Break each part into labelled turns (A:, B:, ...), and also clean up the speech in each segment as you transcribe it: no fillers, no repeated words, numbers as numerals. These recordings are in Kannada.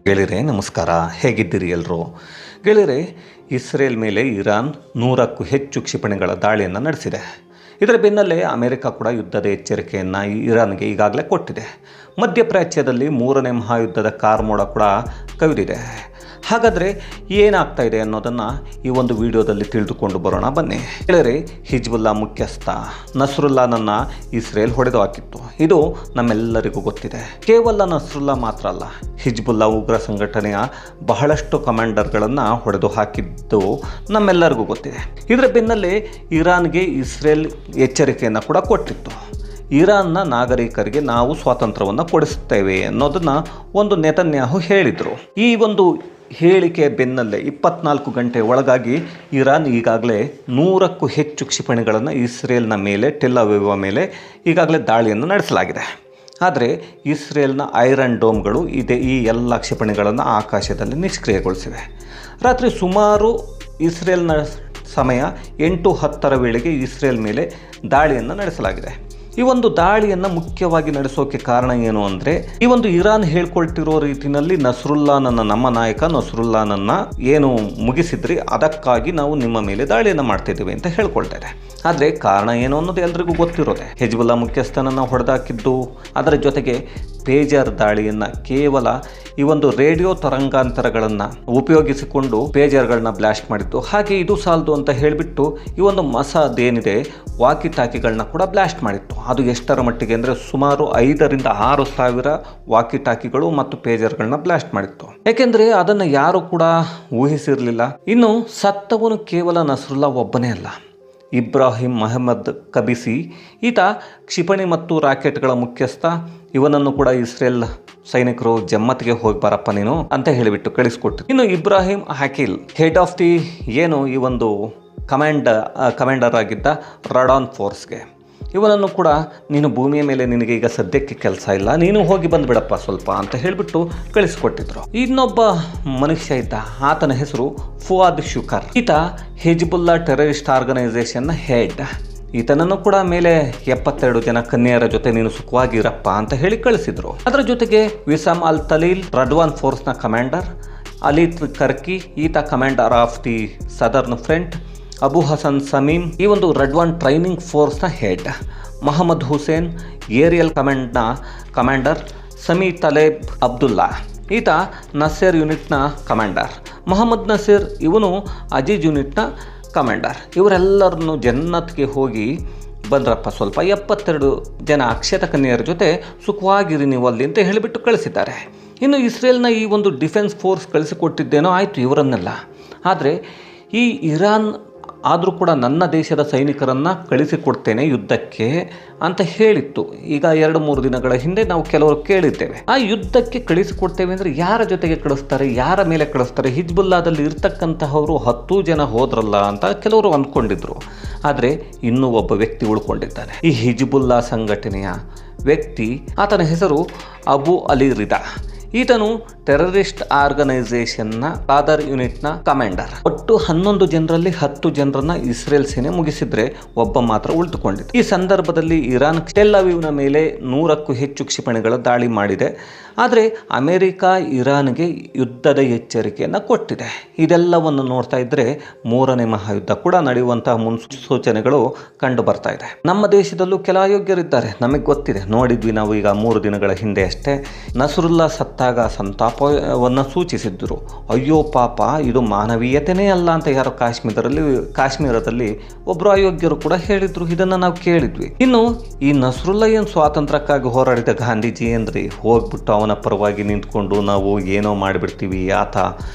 A: ಗೆಳೆಯರೇ ನಮಸ್ಕಾರ, ಹೇಗಿದ್ದೀರಿ ಎಲ್ಲರೂ? ಗೆಳೆಯರೇ, ಇಸ್ರೇಲ್ ಮೇಲೆ ಇರಾನ್ 100ಕ್ಕೂ ಹೆಚ್ಚು ಕ್ಷಿಪಣಿಗಳ ದಾಳಿಯನ್ನು ನಡೆಸಿದೆ. ಇದರ ಬೆನ್ನಲ್ಲೇ ಅಮೆರಿಕ ಕೂಡ ಯುದ್ಧದ ಎಚ್ಚರಿಕೆಯನ್ನು ಇರಾನ್ಗೆ ಈಗಾಗಲೇ ಕೊಟ್ಟಿದೆ. ಮಧ್ಯಪ್ರಾಚ್ಯದಲ್ಲಿ 3ನೇ ಮಹಾಯುದ್ಧದ ಕಾರ್ಮೋಡ ಕೂಡ ಕವಿದಿದೆ. ಹಾಗಾದರೆ ಏನಾಗ್ತಾ ಇದೆ ಅನ್ನೋದನ್ನು ಈ ಒಂದು ವಿಡಿಯೋದಲ್ಲಿ ತಿಳಿದುಕೊಂಡು ಬರೋಣ ಬನ್ನಿ. ಗೆಳೆಯರೇ, ಹಿಜ್ಬುಲ್ಲಾ ಮುಖ್ಯಸ್ಥ ನಸ್ರುಲ್ಲಾನನ್ನು ಇಸ್ರೇಲ್ ಹೊಡೆದು ಹಾಕಿತ್ತು. ಇದು ನಮ್ಮೆಲ್ಲರಿಗೂ ಗೊತ್ತಿದೆ. ಕೇವಲ ನಸ್ರುಲ್ಲಾ ಮಾತ್ರ ಅಲ್ಲ, ಹಿಜ್ಬುಲ್ಲಾ ಉಗ್ರ ಸಂಘಟನೆಯ ಬಹಳಷ್ಟು ಕಮಾಂಡರ್ಗಳನ್ನು ಹೊಡೆದು ಹಾಕಿದ್ದು ನಮ್ಮೆಲ್ಲರಿಗೂ ಗೊತ್ತಿದೆ. ಇದರ ಬೆನ್ನಲ್ಲೇ ಇರಾನ್ಗೆ ಇಸ್ರೇಲ್ ಎಚ್ಚರಿಕೆಯನ್ನು ಕೂಡ ಕೊಟ್ಟಿತ್ತು. ಇರಾನ್ನ ನಾಗರಿಕರಿಗೆ ನಾವು ಸ್ವಾತಂತ್ರ್ಯವನ್ನು ಕೊಡಿಸುತ್ತೇವೆ ಅನ್ನೋದನ್ನು ಒಂದು ನೆತನ್ಯಾಹು ಹೇಳಿದರು. ಈ ಒಂದು ಹೇಳಿಕೆ ಬೆನ್ನಲ್ಲೇ 24 ಗಂಟೆ ಒಳಗಾಗಿ ಇರಾನ್ ಈಗಾಗಲೇ 100ಕ್ಕೂ ಹೆಚ್ಚು ಕ್ಷಿಪಣಿಗಳನ್ನು ಇಸ್ರೇಲ್ನ ಮೇಲೆ, ಟೆಲ್ ಅವೀವ್ ಮೇಲೆ ಈಗಾಗಲೇ ದಾಳಿಯನ್ನು ನಡೆಸಲಾಗಿದೆ. ಆದರೆ ಇಸ್ರೇಲ್ನ ಐರನ್ ಡೋಮ್ಗಳು ಈ ಎಲ್ಲ ಕ್ಷಿಪಣಿಗಳನ್ನು ಆಕಾಶದಲ್ಲಿ ನಿಷ್ಕ್ರಿಯಗೊಳಿಸಿವೆ. ರಾತ್ರಿ ಸುಮಾರು ಇಸ್ರೇಲ್ನ ಸಮಯ 8:10 ವೇಳೆಗೆ ಇಸ್ರೇಲ್ ಮೇಲೆ ದಾಳಿಯನ್ನು ನಡೆಸಲಾಗಿದೆ. ಈ ಒಂದು ದಾಳಿಯನ್ನು ಮುಖ್ಯವಾಗಿ ನಡೆಸೋಕೆ ಕಾರಣ ಏನು ಅಂದರೆ, ಈ ಒಂದು ಇರಾನ್ ಹೇಳ್ಕೊಳ್ತಿರೋ ರೀತಿಯಲ್ಲಿ ನಮ್ಮ ನಾಯಕ ನಸ್ರುಲ್ಲಾನನ್ನು ಏನು ಮುಗಿಸಿದ್ರಿ, ಅದಕ್ಕಾಗಿ ನಾವು ನಿಮ್ಮ ಮೇಲೆ ದಾಳಿಯನ್ನು ಮಾಡ್ತಿದ್ದೀವಿ ಅಂತ ಹೇಳ್ಕೊಳ್ತಾ ಇದೆ. ಆದರೆ ಕಾರಣ ಏನು ಅನ್ನೋದು ಎಲ್ರಿಗೂ ಗೊತ್ತಿರೋದೆ. ಹಿಜ್ಬುಲ್ಲಾ ಮುಖ್ಯಸ್ಥನನ್ನು ಹೊಡೆದಾಕಿದ್ದು, ಅದರ ಜೊತೆಗೆ ಪೇಜರ್ ದಾಳಿಯನ್ನು ಕೇವಲ ಈ ಒಂದು ರೇಡಿಯೋ ತರಂಗಾಂತರಗಳನ್ನು ಉಪಯೋಗಿಸಿಕೊಂಡು ಪೇಜರ್ಗಳನ್ನ ಬ್ಲಾಸ್ಟ್ ಮಾಡಿದ್ದು. ಹಾಗೆ ಇದು ಸಾಲದು ಅಂತ ಹೇಳಿಬಿಟ್ಟು ಈ ಒಂದು ಮಸಾದ್ ಏನಿದೆ ವಾಕಿ ಟಾಕಿಗಳನ್ನ ಕೂಡ ಬ್ಲಾಸ್ಟ್ ಮಾಡಿತ್ತು. ಅದು ಎಷ್ಟರ ಮಟ್ಟಿಗೆ ಅಂದರೆ ಸುಮಾರು 5,000 to 6,000 ವಾಕಿ ಟಾಕಿಗಳು ಮತ್ತು ಪೇಜರ್ಗಳನ್ನ ಬ್ಲಾಸ್ಟ್ ಮಾಡಿತ್ತು. ಯಾಕೆಂದರೆ ಅದನ್ನು ಯಾರು ಕೂಡ ಊಹಿಸಿರಲಿಲ್ಲ. ಇನ್ನು ಸತ್ತವನು ಕೇವಲ ನಸ್ರುಲ್ಲಾ ಒಬ್ಬನೇ ಅಲ್ಲ, ಇಬ್ರಾಹಿಂ ಮೊಹಮ್ಮದ್ ಕಬಿಸಿ, ಈತ ಕ್ಷಿಪಣಿ ಮತ್ತು ರಾಕೆಟ್ಗಳ ಮುಖ್ಯಸ್ಥ. ಇವನನ್ನು ಕೂಡ ಇಸ್ರೇಲ್ ಸೈನಿಕರು ಜಮ್ಮತ್ಗೆ ಹೋಗಿ ಬರಪ್ಪ ನೀನು ಅಂತ ಹೇಳಿಬಿಟ್ಟು ಕಳಿಸ್ಕೊಟ್ಟು. ಇನ್ನು ಇಬ್ರಾಹಿಂ ಹಾಕಿಲ್, ಹೆಡ್ ಆಫ್ ದಿ ಏನು ಈ ಒಂದು ಕಮಾಂಡರ್ ಆಗಿದ್ದ ರಡಾನ್ ಫೋರ್ಸ್ಗೆ, ಇವನನ್ನು ಕೂಡ ನೀನು ಭೂಮಿಯ ಮೇಲೆ ನಿನಗೆ ಈಗ ಸದ್ಯಕ್ಕೆ ಕೆಲಸ ಇಲ್ಲ, ನೀನು ಹೋಗಿ ಬಂದುಬಿಡಪ್ಪ ಸ್ವಲ್ಪ ಅಂತ ಹೇಳಿಬಿಟ್ಟು ಕಳಿಸ್ಕೊಟ್ಟಿದ್ರು. ಇನ್ನೊಬ್ಬ ಮನುಷ್ಯ ಇದ್ದ, ಆತನ ಹೆಸರು ಫುವಾದ್ ಶುಕರ್. ಈತ ಹಿಜ್ಬುಲ್ಲಾ ಟೆರರಿಸ್ಟ್ ಆರ್ಗನೈಸೇಷನ್ನ ಹೆಡ್. ಈತನನ್ನು ಕೂಡ ಮೇಲೆ 72 ಜನ ಕನ್ಯೆಯರ ಜೊತೆ ನೀನು ಸುಖವಾಗಿರಪ್ಪ ಅಂತ ಹೇಳಿ ಕಳಿಸಿದ್ರು. ಅದರ ಜೊತೆಗೆ ವಿಸಾಮ್ ಅಲ್ ತಲೀಲ್, ರಡ್ವಾನ್ ಫೋರ್ಸ್ನ ಕಮಾಂಡರ್, ಅಲಿ ಕರ್ಕಿ, ಈತ commander of the southern front, Abu Hasan Samim, ಈ ಒಂದು ರಡ್ವಾನ್ ಟ್ರೈನಿಂಗ್ ಫೋರ್ಸ್ನ ಹೆಡ್, ಮೊಹಮ್ಮದ್ ಹುಸೇನ್, ಏರಿಯಲ್ ಕಮಾಂಡ್ನ ಕಮಾಂಡರ್, ಸಮಿ ತಲೇಬ್ ಅಬ್ದುಲ್ಲಾ, ಈತ ನಸೀರ್ ಯೂನಿಟ್ನ ಕಮಾಂಡರ್, ಮೊಹಮ್ಮದ್ ನಸೀರ್, ಇವನು ಅಜೀಜ್ ಯೂನಿಟ್ನ ಕಮಾಂಡರ್. ಇವರೆಲ್ಲರನ್ನು ಜನ್ನತ್ಗೆ ಹೋಗಿ ಬಂದ್ರಪ್ಪ ಸ್ವಲ್ಪ, 72 ಜನ ಅಕ್ಷತ ಕನ್ಯೆಯರ ಜೊತೆ ಸುಖವಾಗಿರಿ ನೀವು ಅಲ್ಲಿ ಅಂತ ಹೇಳಿಬಿಟ್ಟು ಕಳಿಸಿದ್ದಾರೆ. ಇನ್ನು ಇಸ್ರೇಲ್ನ ಈ ಒಂದು ಡಿಫೆನ್ಸ್ ಫೋರ್ಸ್ ಕಳಿಸಿಕೊಟ್ಟಿದ್ದೇನೋ ಆಯಿತು ಇವರನ್ನೆಲ್ಲ. ಆದರೆ ಈ ಇರಾನ್ ಆದರೂ ಕೂಡ ನನ್ನ ದೇಶದ ಸೈನಿಕರನ್ನು ಕಳಿಸಿಕೊಡ್ತೇನೆ ಯುದ್ಧಕ್ಕೆ ಅಂತ ಹೇಳಿತ್ತು. ಈಗ 2-3 ದಿನಗಳ ಹಿಂದೆ ನಾವು ಕೆಲವರು ಕೇಳಿದ್ದೇವೆ. ಆ ಯುದ್ಧಕ್ಕೆ ಕಳಿಸಿಕೊಡ್ತೇವೆ ಅಂದರೆ ಯಾರ ಜೊತೆಗೆ ಕಳಿಸ್ತಾರೆ, ಯಾರ ಮೇಲೆ ಕಳಿಸ್ತಾರೆ? ಹಿಜ್ಬುಲ್ಲಾದಲ್ಲಿ ಇರ್ತಕ್ಕಂತಹವರು 10 ಜನ ಹೋದ್ರಲ್ಲ ಅಂತ ಕೆಲವರು ಅಂದ್ಕೊಂಡಿದ್ರು. ಆದರೆ ಇನ್ನೂ ಒಬ್ಬ ವ್ಯಕ್ತಿ ಉಳ್ಕೊಂಡಿದ್ದಾನೆ. ಈ ಹಿಜ್ಬುಲ್ಲಾ ಸಂಘಟನೆಯ ವ್ಯಕ್ತಿ, ಆತನ ಹೆಸರು ಅಬು ಅಲಿ ರಿದಾ. ಈತನು ಟೆರರಿಸ್ಟ್ ಆರ್ಗನೈಸೇಷನ್ನ ಕಾದರ್ ಯೂನಿಟ್ನ ಕಮಾಂಡರ್. ಒಟ್ಟು 11 ಜನರಲ್ಲಿ 10 ಜನರನ್ನ ಇಸ್ರೇಲ್ ಸೇನೆ ಮುಗಿಸಿದ್ರೆ ಒಬ್ಬ ಮಾತ್ರ ಉಳಿದುಕೊಂಡಿದೆ. ಈ ಸಂದರ್ಭದಲ್ಲಿ ಇರಾನ್ ಟೆಲ್ ಅವೀವ್ನ ಮೇಲೆ 100ಕ್ಕೂ ಹೆಚ್ಚು ಕ್ಷಿಪಣಿಗಳ ದಾಳಿ ಮಾಡಿದೆ. ಆದರೆ ಅಮೆರಿಕ ಇರಾನ್ಗೆ ಯುದ್ಧದ ಎಚ್ಚರಿಕೆಯನ್ನು ಕೊಟ್ಟಿದೆ. ಇದೆಲ್ಲವನ್ನು ನೋಡ್ತಾ ಇದ್ದರೆ 3ನೇ ಮಹಾಯುದ್ಧ ಕೂಡ ನಡೆಯುವಂತಹ ಮುನ್ಸೂಚನೆಗಳು ಕಂಡು ಬರ್ತಾ ಇದೆ. ನಮ್ಮ ದೇಶದಲ್ಲೂ ಕೆಲ ಅಯೋಗ್ಯರಿದ್ದಾರೆ, ನಮಗೆ ಗೊತ್ತಿದೆ. ನೋಡಿದ್ವಿ ನಾವು ಈಗ 3 ದಿನಗಳ ಹಿಂದೆ ಅಷ್ಟೇ. ನಸ್ರುಲ್ಲಾ ಸತ್ತಾಗ ಸಂತಾಪವನ್ನು ಸೂಚಿಸಿದ್ದರು. ಅಯ್ಯೋ ಪಾಪ, ಇದು ಮಾನವೀಯತೆಯೇ ಅಲ್ಲ ಅಂತ ಯಾರೋ ಕಾಶ್ಮೀರದಲ್ಲಿ ಒಬ್ಬರು ಅಯೋಗ್ಯರು ಕೂಡ ಹೇಳಿದ್ರು. ಇದನ್ನು ನಾವು ಕೇಳಿದ್ವಿ. ಇನ್ನು ಈ ನಸ್ರುಲ್ಲಾ ಏನು ಸ್ವಾತಂತ್ರ್ಯಕ್ಕಾಗಿ ಹೋರಾಡಿದ ಗಾಂಧೀಜಿ ಅಂದ್ರೆ ಹೋಗ್ಬಿಟ್ಟು ಅವನ ಪರವಾಗಿ ನಿಂತ್ಕೊಂಡು ನಾವು ಏನೋ ಮಾಡಿಬಿಡ್ತೀವಿ, ಆತ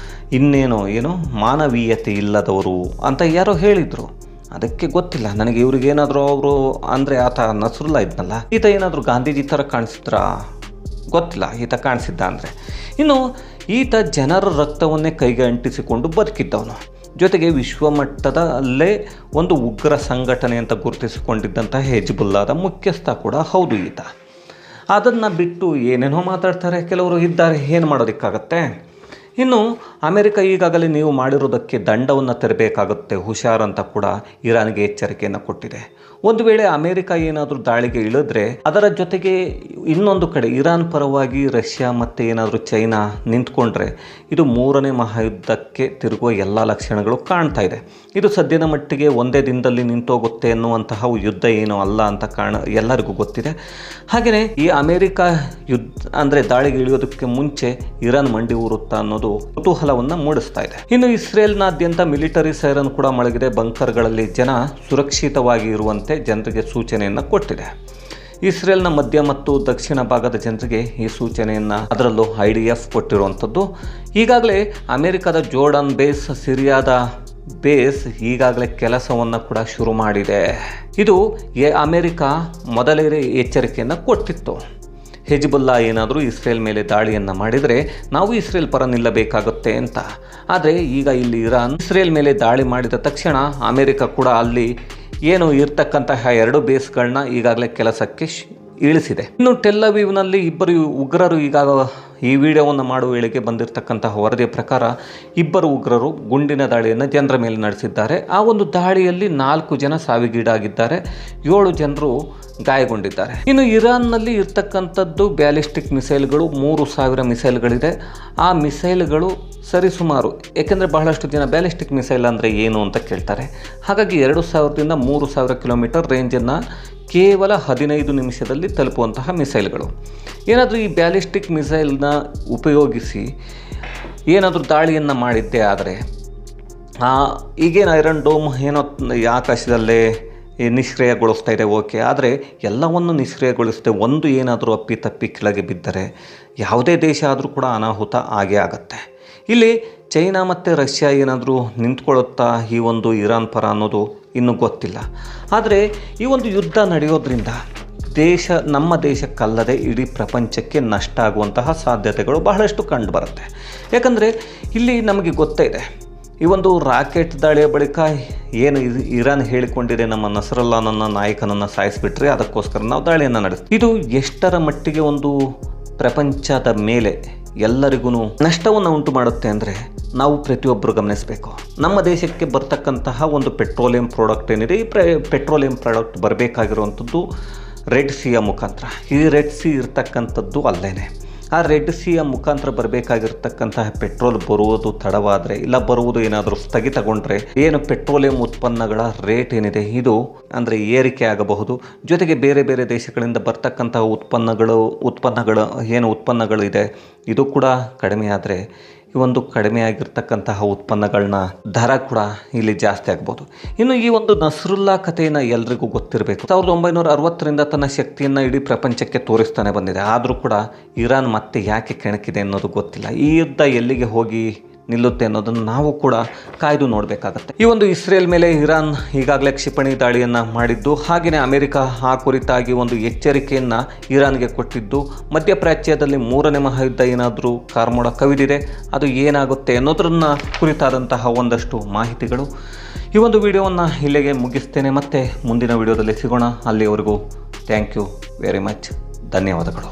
A: ಇನ್ನೇನೋ ಮಾನವೀಯತೆ ಇಲ್ಲದವರು ಅಂತ ಯಾರೋ ಹೇಳಿದರು. ಅದಕ್ಕೆ ಗೊತ್ತಿಲ್ಲ ನನಗೆ, ಇವ್ರಿಗೇನಾದರೂ ಅವರು ಅಂದರೆ ಆತ ನಸ್ರುಲ್ಲಾ ಇದ್ನಲ್ಲ, ಈತ ಏನಾದರೂ ಗಾಂಧೀಜಿ ಥರ ಕಾಣಿಸಿದ್ರಾ ಗೊತ್ತಿಲ್ಲ. ಈತ ಕಾಣಿಸಿದ್ದ ಅಂದರೆ ಇನ್ನು ಈತ ಜನರ ರಕ್ತವನ್ನೇ ಕೈಗೆ ಅಂಟಿಸಿಕೊಂಡು ಬದುಕಿದ್ದವನು. ಜೊತೆಗೆ ವಿಶ್ವಮಟ್ಟದಲ್ಲೇ ಒಂದು ಉಗ್ರ ಸಂಘಟನೆ ಅಂತ ಗುರುತಿಸಿಕೊಂಡಿದ್ದಂತಹ ಹಿಜ್ಬುಲ್ಲಾದ ಮುಖ್ಯಸ್ಥ ಕೂಡ ಹೌದು ಈತ. ಅದನ್ನು ಬಿಟ್ಟು ಏನೇನೋ ಮಾತಾಡ್ತಾರೆ ಕೆಲವರು ಇದ್ದಾರೆ, ಏನು ಮಾಡೋದಕ್ಕಾಗತ್ತೆ. ಇನ್ನು ಅಮೆರಿಕ ಈಗಾಗಲೇ ನೀವು ಮಾಡಿರೋದಕ್ಕೆ ದಂಡವನ್ನು ತೆರಬೇಕಾಗುತ್ತೆ ಹುಷಾರ್ ಅಂತ ಕೂಡ ಇರಾನ್ಗೆ ಎಚ್ಚರಿಕೆಯನ್ನು ಕೊಟ್ಟಿದೆ. ಒಂದು ವೇಳೆ ಅಮೆರಿಕ ಏನಾದರೂ ದಾಳಿಗೆ ಇಳಿದ್ರೆ ಅದರ ಜೊತೆಗೆ ಇನ್ನೊಂದು ಕಡೆ ಇರಾನ್ ಪರವಾಗಿ ರಷ್ಯಾ ಮತ್ತು ಏನಾದರೂ ಚೈನಾ ನಿಂತ್ಕೊಂಡ್ರೆ ಇದು ಮೂರನೇ ಮಹಾಯುದ್ಧಕ್ಕೆ ತಿರುಗುವ ಎಲ್ಲ ಲಕ್ಷಣಗಳು ಕಾಣ್ತಾ ಇದೆ. ಇದು ಸದ್ಯದ ಮಟ್ಟಿಗೆ ಒಂದೇ ದಿನದಲ್ಲಿ ನಿಂತೋಗುತ್ತೆ ಅನ್ನುವಂತಹ ಯುದ್ಧ ಏನೂ ಅಲ್ಲ ಅಂತ ಎಲ್ಲರಿಗೂ ಗೊತ್ತಿದೆ. ಹಾಗೆಯೇ ಈ ಅಮೆರಿಕ ಅಂದರೆ ದಾಳಿಗೆ ಇಳಿಯೋದಕ್ಕೆ ಮುಂಚೆ ಇರಾನ್ ಮಂಡಿ ಊರುತ್ತಾ ಅನ್ನೋದು ಕುತೂಹಲವನ್ನು ಮೂಡಿಸ್ತಾ ಇದೆ. ಇನ್ನು ಇಸ್ರೇಲ್ನಾದ್ಯಂತ ಮಿಲಿಟರಿ ಸೈರನ್ ಕೂಡ ಮೊಳಗಿದೆ. ಬಂಕರ್ಗಳಲ್ಲಿ ಜನ ಸುರಕ್ಷಿತವಾಗಿ ಇರುವಂತೆ ಜನರಿಗೆ ಸೂಚನೆಯನ್ನು ಕೊಟ್ಟಿದೆ. ಇಸ್ರೇಲ್ನ ಮಧ್ಯ ಮತ್ತು ದಕ್ಷಿಣ ಭಾಗದ ಜನರಿಗೆ ಈ ಸೂಚನೆಯನ್ನು, ಅದರಲ್ಲೂ IDF ಕೊಟ್ಟಿರುವಂಥದ್ದು. ಈಗಾಗಲೇ ಅಮೆರಿಕದ ಜೋರ್ಡನ್ ಬೇಸ್, ಸಿರಿಯಾದ ಬೇಸ್ ಈಗಾಗಲೇ ಕೆಲಸವನ್ನು ಕೂಡ ಶುರು ಮಾಡಿದೆ. ಇದು ಅಮೆರಿಕ ಮೊದಲೇ ಎಚ್ಚರಿಕೆಯನ್ನು ಕೊಟ್ಟಿತ್ತು. ಹೆಜ್ಬುಲ್ಲಾ ಏನಾದರೂ ಇಸ್ರೇಲ್ ಮೇಲೆ ದಾಳಿಯನ್ನು ಮಾಡಿದರೆ ನಾವು ಇಸ್ರೇಲ್ ಪರ ನಿಲ್ಲಬೇಕಾಗುತ್ತೆ ಅಂತ. ಆದರೆ ಈಗ ಇಲ್ಲಿ ಇರಾನ್ ಇಸ್ರೇಲ್ ಮೇಲೆ ದಾಳಿ ಮಾಡಿದ ತಕ್ಷಣ ಅಮೆರಿಕ ಕೂಡ ಅಲ್ಲಿ ಏನು ಇರ್ತಕ್ಕಂತಹ 2 ಬೇಸ್ಗಳನ್ನ ಈಗಾಗಲೇ ಕೆಲಸಕ್ಕೆ ಇಳಿಸಿದೆ. ಇನ್ನು ಟೆಲ್ ಅವೀವ್ನಲ್ಲಿ ಇಬ್ಬರು ಉಗ್ರರು ಈಗಾಗ ಈ ವಿಡಿಯೋವನ್ನು ಮಾಡುವ ವೇಳೆಗೆ ಬಂದಿರತಕ್ಕಂತಹ ವರದಿಯ ಪ್ರಕಾರ ಇಬ್ಬರು ಉಗ್ರರು ಗುಂಡಿನ ದಾಳಿಯನ್ನು ಜನರ ಮೇಲೆ ನಡೆಸಿದ್ದಾರೆ. ಆ ಒಂದು ದಾಳಿಯಲ್ಲಿ 4 ಜನ ಸಾವಿಗೀಡಾಗಿದ್ದಾರೆ, 7 ಜನರು ಗಾಯಗೊಂಡಿದ್ದಾರೆ. ಇನ್ನು ಇರಾನ್ನಲ್ಲಿ ಇರ್ತಕ್ಕಂಥದ್ದು ಬ್ಯಾಲಿಸ್ಟಿಕ್ ಮಿಸೈಲ್ಗಳು 3000 ಮಿಸೈಲ್ಗಳಿದೆ. ಆ ಮಿಸೈಲ್ಗಳು ಸರಿಸುಮಾರು, ಏಕೆಂದರೆ ಬಹಳಷ್ಟು ಜನ ಬ್ಯಾಲಿಸ್ಟಿಕ್ ಮಿಸೈಲ್ ಅಂದರೆ ಏನು ಅಂತ ಕೇಳ್ತಾರೆ. ಹಾಗಾಗಿ 2000ದಿಂದ 3000 ಕಿಲೋಮೀಟರ್ ರೇಂಜನ್ನು ಕೇವಲ 15 ನಿಮಿಷದಲ್ಲಿ ತಲುಪುವಂತಹ ಮಿಸೈಲ್ಗಳು. ಏನಾದರೂ ಈ ಬ್ಯಾಲಿಸ್ಟಿಕ್ ಮಿಸೈಲ್ನ ಉಪಯೋಗಿಸಿ ಏನಾದರೂ ದಾಳಿಯನ್ನು ಮಾಡಿದ್ದೇ ಆದರೆ ಈಗೇನು ಐರನ್ ಡೋಮ್ ಏನೋ ಆಕಾಶದಲ್ಲೇ ನಿಷ್ಕ್ರಿಯಗೊಳಿಸ್ತಾ ಇದೆ, ಓಕೆ. ಆದರೆ ಎಲ್ಲವನ್ನು ನಿಷ್ಕ್ರಿಯಗೊಳಿಸದೆ ಒಂದು ಏನಾದರೂ ಅಪ್ಪಿತಪ್ಪಿ ಕೆಳಗೆ ಬಿದ್ದರೆ ಯಾವುದೇ ದೇಶ ಆದರೂ ಕೂಡ ಅನಾಹುತ ಆಗೇ ಆಗುತ್ತೆ. ಇಲ್ಲಿ ಚೈನಾ ಮತ್ತು ರಷ್ಯಾ ಏನಾದರೂ ನಿಂತ್ಕೊಳ್ಳುತ್ತಾ ಈ ಒಂದು ಇರಾನ್ ಪರ ಅನ್ನೋದು ಇನ್ನೂ ಗೊತ್ತಿಲ್ಲ. ಆದರೆ ಈ ಒಂದು ಯುದ್ಧ ನಡೆಯೋದ್ರಿಂದ ನಮ್ಮ ದೇಶಕ್ಕಲ್ಲದೆ ಇಡೀ ಪ್ರಪಂಚಕ್ಕೆ ನಷ್ಟ ಆಗುವಂತಹ ಸಾಧ್ಯತೆಗಳು ಬಹಳಷ್ಟು ಕಂಡು ಬರುತ್ತೆ. ಯಾಕಂದರೆ ಇಲ್ಲಿ ನಮಗೆ ಗೊತ್ತೇ ಇದೆ, ಈ ಒಂದು ರಾಕೆಟ್ ದಾಳಿಯ ಬಳಿಕ ಏನು ಇರಾನ್ ಹೇಳಿಕೊಂಡಿದೆ, ನಮ್ಮ ನಸರಲ್ಲಾನನ್ನ ನಾಯಕನನ್ನು ಸಾಯಿಸಿಬಿಟ್ರೆ ಅದಕ್ಕೋಸ್ಕರ ನಾವು ದಾಳಿಯನ್ನು ನಡೆಸ್ತೀವಿ. ಇದು ಎಷ್ಟರ ಮಟ್ಟಿಗೆ ಒಂದು ಪ್ರಪಂಚದ ಮೇಲೆ ಎಲ್ಲರಿಗೂ ನಷ್ಟವನ್ನು ಉಂಟು ಮಾಡುತ್ತೆ ಅಂದರೆ ನಾವು ಪ್ರತಿಯೊಬ್ಬರು ಗಮನಿಸಬೇಕು. ನಮ್ಮ ದೇಶಕ್ಕೆ ಬರ್ತಕ್ಕಂತಹ ಒಂದು ಪೆಟ್ರೋಲಿಯಂ ಪ್ರಾಡಕ್ಟ್ ಏನಿದೆ, ಈ ಪೆಟ್ರೋಲಿಯಂ ಪ್ರಾಡಕ್ಟ್ ಬರಬೇಕಾಗಿರುವಂಥದ್ದು ರೆಡ್ ಸಿಯ ಮುಖಾಂತರ. ಈ ರೆಡ್ ಸಿ ಇರ್ತಕ್ಕಂಥದ್ದು ಅಲ್ಲೇನೆ. ಆ ರೆಡ್ ಸಿಯ ಮುಖಾಂತರ ಬರಬೇಕಾಗಿರ್ತಕ್ಕಂತಹ ಪೆಟ್ರೋಲ್ ಬರುವುದು ತಡವಾದರೆ, ಇಲ್ಲ ಬರುವುದು ಏನಾದರೂ ಸ್ಥಗಿತಗೊಂಡ್ರೆ ಏನು ಪೆಟ್ರೋಲಿಯಂ ಉತ್ಪನ್ನಗಳ ರೇಟ್ ಏನಿದೆ ಇದು ಅಂದರೆ ಏರಿಕೆ ಆಗಬಹುದು. ಜೊತೆಗೆ ಬೇರೆ ಬೇರೆ ದೇಶಗಳಿಂದ ಬರ್ತಕ್ಕಂತಹ ಉತ್ಪನ್ನಗಳಿದೆ ಇದು ಕೂಡ ಕಡಿಮೆ ಆದರೆ ಈ ಒಂದು ಕಡಿಮೆ ಆಗಿರ್ತಕ್ಕಂತಹ ಉತ್ಪನ್ನಗಳನ್ನ ದರ ಕೂಡ ಇಲ್ಲಿ ಜಾಸ್ತಿ ಆಗ್ಬೋದು. ಇನ್ನು ಈ ಒಂದು ನಸ್ರುಲ್ಲಾ ಕಥೆಯನ್ನು ಎಲ್ರಿಗೂ ಗೊತ್ತಿರಬೇಕು. 1960ರಿಂದ ತನ್ನ ಶಕ್ತಿಯನ್ನು ಇಡೀ ಪ್ರಪಂಚಕ್ಕೆ ತೋರಿಸ್ತಾನೆ ಬಂದಿದೆ. ಆದರೂ ಕೂಡ ಇರಾನ್ ಮತ್ತೆ ಯಾಕೆ ಕೆಣಕಿದೆ ಅನ್ನೋದು ಗೊತ್ತಿಲ್ಲ. ಈ ಯುದ್ಧ ಎಲ್ಲಿಗೆ ಹೋಗಿ ನಿಲ್ಲುತ್ತೆ ಅನ್ನೋದನ್ನು ನಾವು ಕೂಡ ಕಾಯ್ದು ನೋಡಬೇಕಾಗತ್ತೆ. ಈ ಒಂದು ಇಸ್ರೇಲ್ ಮೇಲೆ ಇರಾನ್ ಈಗಾಗಲೇ ಕ್ಷಿಪಣಿ ದಾಳಿಯನ್ನು ಮಾಡಿದ್ದು, ಹಾಗೆಯೇ ಅಮೆರಿಕ ಆ ಕುರಿತಾಗಿ ಒಂದು ಎಚ್ಚರಿಕೆಯನ್ನು ಇರಾನ್ಗೆ ಕೊಟ್ಟಿದ್ದು, ಮಧ್ಯಪ್ರಾಚ್ಯದಲ್ಲಿ 3ನೇ ಮಹಾಯುದ್ಧ ಏನಾದರೂ ಕಾರ್ಮೋಡ ಕವಿದಿದೆ, ಅದು ಏನಾಗುತ್ತೆ ಅನ್ನೋದನ್ನ ಕುರಿತಾದಂತಹ ಒಂದಷ್ಟು ಮಾಹಿತಿಗಳು. ಈ ಒಂದು ವಿಡಿಯೋವನ್ನು ಇಲ್ಲಿಗೆ ಮುಗಿಸ್ತೇನೆ. ಮತ್ತೆ ಮುಂದಿನ ವಿಡಿಯೋದಲ್ಲಿ ಸಿಗೋಣ. ಅಲ್ಲಿವರೆಗೂ ಥ್ಯಾಂಕ್ ಯು ವೆರಿ ಮಚ್. ಧನ್ಯವಾದಗಳು.